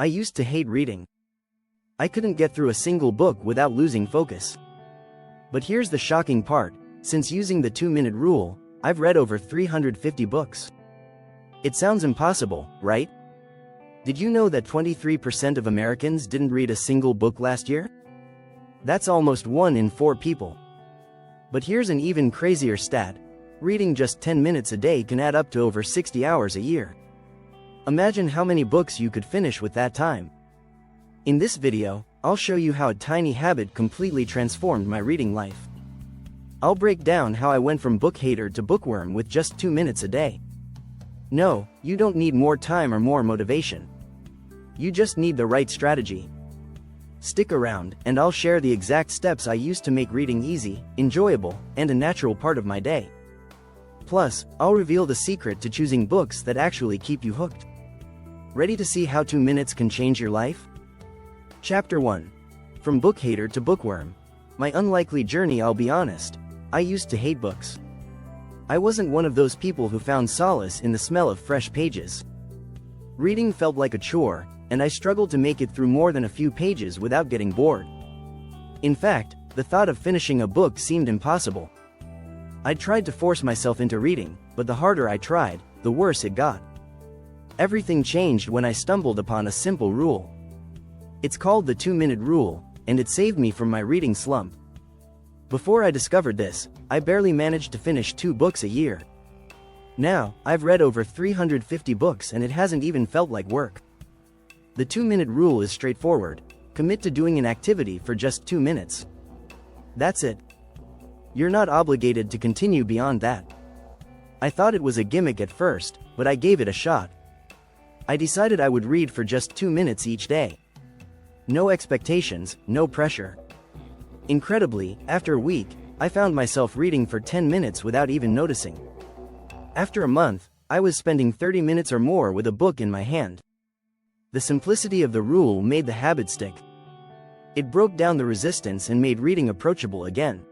I used to hate reading. I couldn't get through a single book without losing focus. But here's the shocking part: since using the 2-minute rule, I've read over 350 books. It sounds impossible, right? Did you know that 23% of Americans didn't read a single book last year? That's almost 1 in 4 people. But here's an even crazier stat: reading just 10 minutes a day can add up to over 60 hours a year. Imagine how many books you could finish with that time. In this video, I'll show you how a tiny habit completely transformed my reading life. I'll break down how I went from book hater to bookworm with just 2 minutes a day. No, you don't need more time or more motivation. You just need the right strategy. Stick around, and I'll share the exact steps I used to make reading easy, enjoyable, and a natural part of my day. Plus, I'll reveal the secret to choosing books that actually keep you hooked. Ready to see how 2 minutes can change your life? Chapter 1. From book hater to bookworm. My unlikely journey. I'll be honest, I used to hate books. I wasn't one of those people who found solace in the smell of fresh pages. Reading felt like a chore, and I struggled to make it through more than a few pages without getting bored. In fact, the thought of finishing a book seemed impossible. I tried to force myself into reading, but the harder I tried, the worse it got. Everything changed when I stumbled upon a simple rule. It's called the 2-minute rule, and it saved me from my reading slump. Before I discovered this, I barely managed to finish 2 books a year. Now, I've read over 350 books and it hasn't even felt like work. The 2-minute rule is straightforward: commit to doing an activity for just 2 minutes. That's it. You're not obligated to continue beyond that. I thought it was a gimmick at first, but I gave it a shot. I decided I would read for just 2 minutes each day. No expectations, no pressure. Incredibly, after a week, I found myself reading for 10 minutes without even noticing. After a month, I was spending 30 minutes or more with a book in my hand. The simplicity of the rule made the habit stick. It broke down the resistance and made reading approachable again.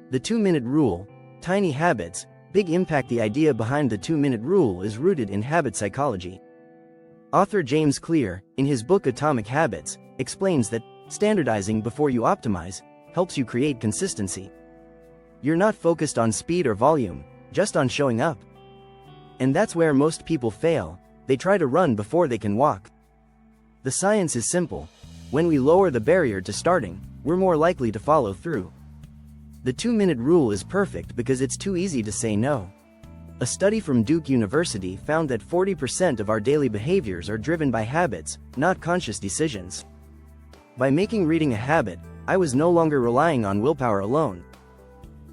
The 2-minute rule, tiny habits, big impact. The idea behind the 2-minute rule is rooted in habit psychology. Author James Clear, in his book Atomic Habits, explains that standardizing before you optimize helps you create consistency. You're not focused on speed or volume, just on showing up. And that's where most people fail. They try to run before they can walk. The science is simple: when we lower the barrier to starting, we're more likely to follow through. The 2-minute rule is perfect because it's too easy to say no. A study from Duke University found that 40% of our daily behaviors are driven by habits, not conscious decisions. By making reading a habit, I was no longer relying on willpower alone.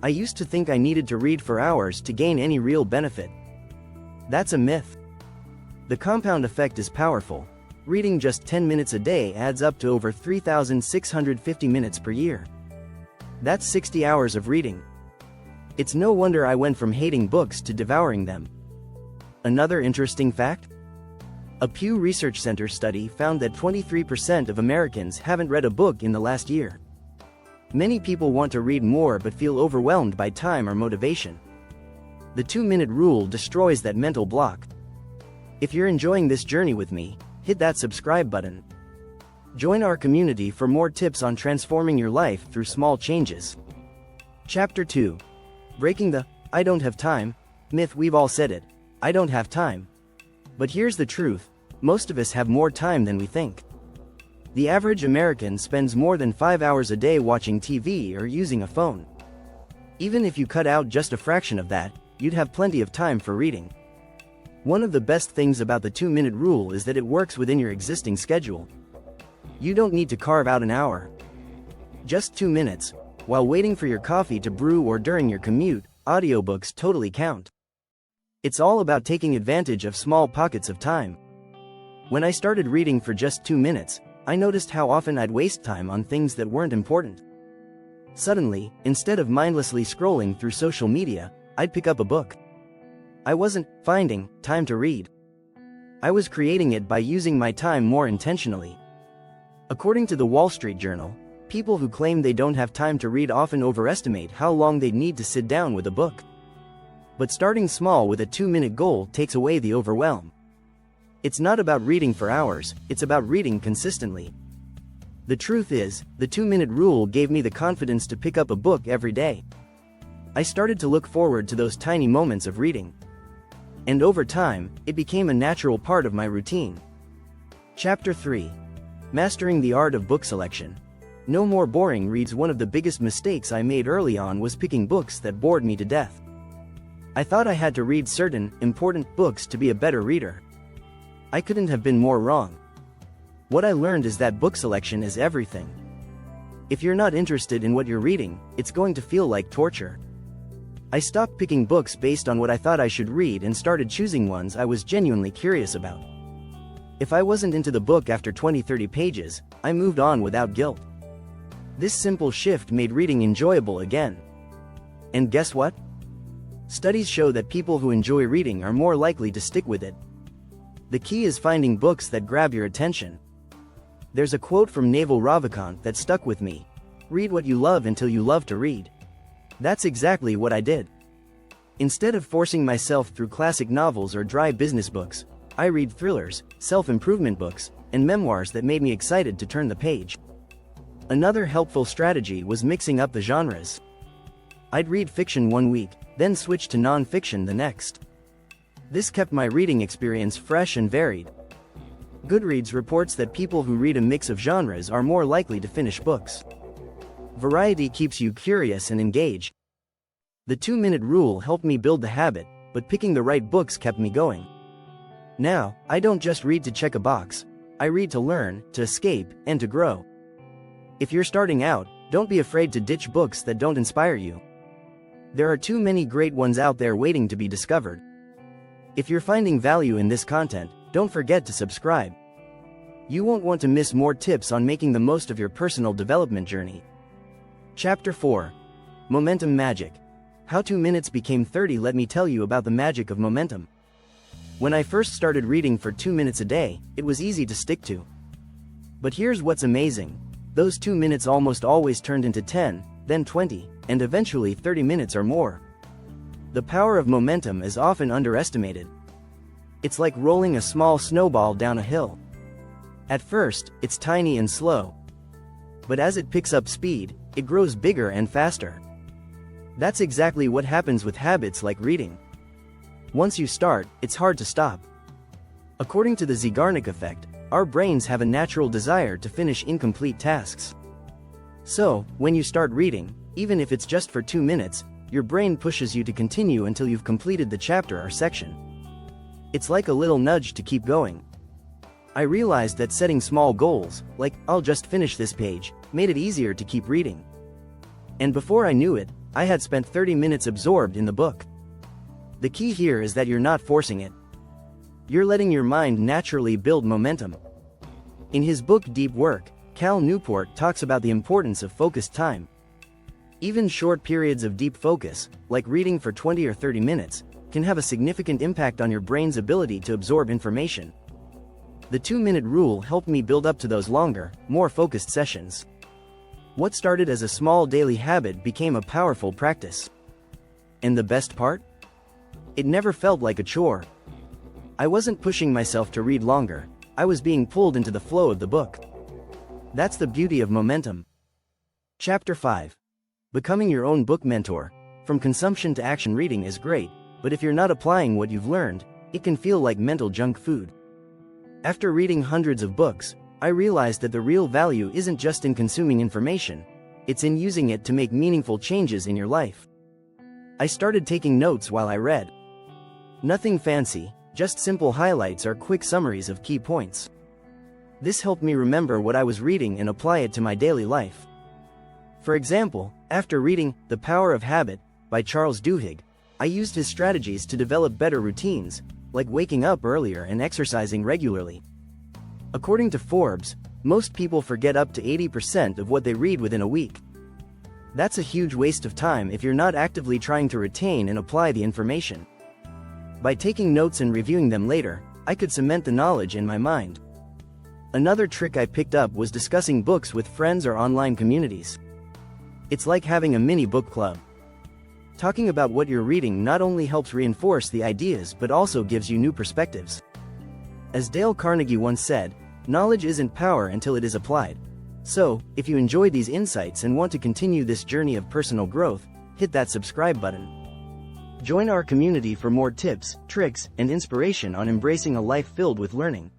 I used to think I needed to read for hours to gain any real benefit. That's a myth. The compound effect is powerful. Reading just 10 minutes a day adds up to over 3,650 minutes per year. That's 60 hours of reading. It's no wonder I went from hating books to devouring them. Another interesting fact? A Pew Research Center study found that 23% of Americans haven't read a book in the last year. Many people want to read more but feel overwhelmed by time or motivation. The 2-minute rule destroys that mental block. If you're enjoying this journey with me, hit that subscribe button. Join our community for more tips on transforming your life through small changes. Chapter 2. Breaking the "I don't have time" myth. We've all said it: I don't have time. But here's the truth: most of us have more time than we think. The average American spends more than 5 hours a day watching TV or using a phone. Even if you cut out just a fraction of that, you'd have plenty of time for reading. One of the best things about the 2-minute rule is that it works within your existing schedule. You don't need to carve out an hour. Just 2 minutes, while waiting for your coffee to brew or during your commute. Audiobooks totally count. It's all about taking advantage of small pockets of time. When I started reading for just 2 minutes, I noticed how often I'd waste time on things that weren't important. Suddenly, instead of mindlessly scrolling through social media, I'd pick up a book. I wasn't finding time to read. I was creating it by using my time more intentionally. According to the Wall Street Journal, people who claim they don't have time to read often overestimate how long they'd need to sit down with a book. But starting small with a 2-minute goal takes away the overwhelm. It's not about reading for hours, it's about reading consistently. The truth is, the 2-minute rule gave me the confidence to pick up a book every day. I started to look forward to those tiny moments of reading. And over time, it became a natural part of my routine. Chapter 3. Mastering the Art of Book Selection. No more boring reads. One of the biggest mistakes I made early on was picking books that bored me to death. I thought I had to read certain, important books to be a better reader. I couldn't have been more wrong. What I learned is that book selection is everything. If you're not interested in what you're reading, it's going to feel like torture. I stopped picking books based on what I thought I should read and started choosing ones I was genuinely curious about. If I wasn't into the book after 20-30 pages, I moved on without guilt. This simple shift made reading enjoyable again. And guess what? Studies show that people who enjoy reading are more likely to stick with it. The key is finding books that grab your attention. There's a quote from Naval Ravikant that stuck with me: "Read what you love until you love to read." That's exactly what I did. Instead of forcing myself through classic novels or dry business books, I read thrillers, self-improvement books, and memoirs that made me excited to turn the page. Another helpful strategy was mixing up the genres. I'd read fiction one week, then switch to non-fiction the next. This kept my reading experience fresh and varied. Goodreads reports that people who read a mix of genres are more likely to finish books. Variety keeps you curious and engaged. The 2-minute rule helped me build the habit, but picking the right books kept me going. Now, I don't just read to check a box. I read to learn, to escape, and to grow. If you're starting out, don't be afraid to ditch books that don't inspire you. There are too many great ones out there waiting to be discovered. If you're finding value in this content, don't forget to subscribe. You won't want to miss more tips on making the most of your personal development journey. Chapter 4. Momentum Magic. How 2 minutes became 30. Let me tell you about the magic of momentum. When I first started reading for 2 minutes a day, it was easy to stick to. But here's what's amazing. Those 2 minutes almost always turned into 10, then 20, and eventually 30 minutes or more. The power of momentum is often underestimated. It's like rolling a small snowball down a hill. At first, it's tiny and slow. But as it picks up speed, it grows bigger and faster. That's exactly what happens with habits like reading. Once you start, it's hard to stop. According to the Zeigarnik effect, our brains have a natural desire to finish incomplete tasks. So, when you start reading, even if it's just for 2 minutes, your brain pushes you to continue until you've completed the chapter or section. It's like a little nudge to keep going. I realized that setting small goals, like, "I'll just finish this page," made it easier to keep reading. And before I knew it, I had spent 30 minutes absorbed in the book. The key here is that you're not forcing it. You're letting your mind naturally build momentum. In his book Deep Work, Cal Newport talks about the importance of focused time. Even short periods of deep focus, like reading for 20 or 30 minutes, can have a significant impact on your brain's ability to absorb information. The 2-minute rule helped me build up to those longer, more focused sessions. What started as a small daily habit became a powerful practice. And the best part? It never felt like a chore. I wasn't pushing myself to read longer, I was being pulled into the flow of the book. That's the beauty of momentum. Chapter 5. Becoming your own book mentor. From consumption to action, reading is great, but if you're not applying what you've learned, it can feel like mental junk food. After reading hundreds of books, I realized that the real value isn't just in consuming information, it's in using it to make meaningful changes in your life. I started taking notes while I read. Nothing fancy, just simple highlights or quick summaries of key points. This helped me remember what I was reading and apply it to my daily life. For example, after reading The Power of Habit by Charles Duhigg, I used his strategies to develop better routines, like waking up earlier and exercising regularly. According to Forbes, most people forget up to 80% of what they read within a week. That's a huge waste of time if you're not actively trying to retain and apply the information. By taking notes and reviewing them later, I could cement the knowledge in my mind. Another trick I picked up was discussing books with friends or online communities. It's like having a mini book club. Talking about what you're reading not only helps reinforce the ideas but also gives you new perspectives. As Dale Carnegie once said, knowledge isn't power until it is applied. So, if you enjoyed these insights and want to continue this journey of personal growth, hit that subscribe button. Join our community for more tips, tricks, and inspiration on embracing a life filled with learning.